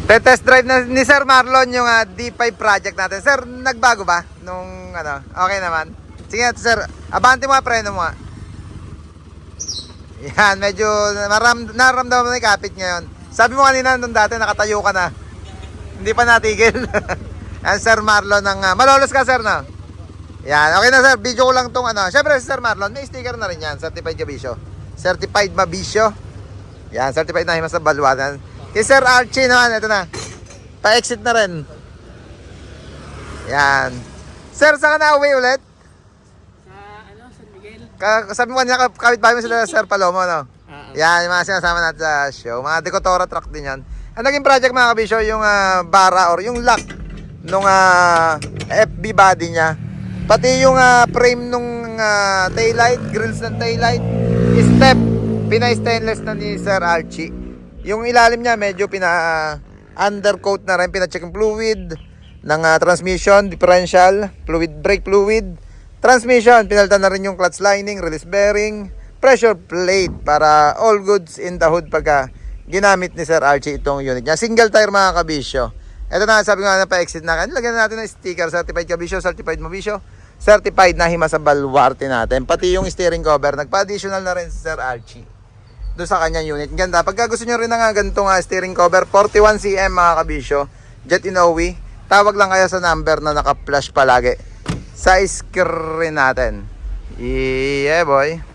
Test drive na ni Sir Marlon yung D5 project natin. Sir, nagbago ba? Nung ano, okay naman. Sige nga, Sir, abante mo nga, preno mo nga. Yan, medyo naramdaman mo na yung kapit ngayon. Sabi mo kanina nung dati nakatayo ka na. Hindi pa natigil. Yan, Sir Marlon ng malolos ka, Sir, no? Yan, okay na, Sir. Video ko lang tong ano. Siyempre, Sir Marlon, may sticker na rin yan. Certified Mabisyo. Certified Mabisyo. Yan, certified na himas sa Balwanan. Kay Sir Archie naman, ito na. Pa-exit na rin. Yan. Sir, saan ka na uwi ulit? Sa San Miguel. Sabi mo kanina, kapit bahay mo sila Sir Palomo, no? Yan, yung mga sinasama natin sa show. Mga Decotora truck din yan. Ang naging project mga kabisyo, yung bara or yung lock nung FB body niya. Pati yung frame nung taillight, grills ng taillight, step, pinay-stainless na ni Sir Archie. Yung ilalim niya medyo undercoat na rin, pina-check yung fluid ng transmission, differential, fluid, brake fluid, transmission, pinalitan na rin yung clutch lining, release bearing, pressure plate para all goods in the hood pagka ginamit ni Sir Archie itong unit niya. Single tire mga kabisyo. Ito na, sabi ko nga na pa-exit na kanina. Lagyan natin ng sticker, certified kabisyo, certified mabisyo, certified na hima sa baluarte natin. Pati yung steering cover, nagpa-additional na rin si Sir Archie doon sa kanyang unit. Ganda. Pagka gusto nyo rin ng ganitong steering cover, 41cm mga kabisyo, Jet Inoue, tawag lang kayo sa number na naka-flash palagi sa screen natin. Yeah boy.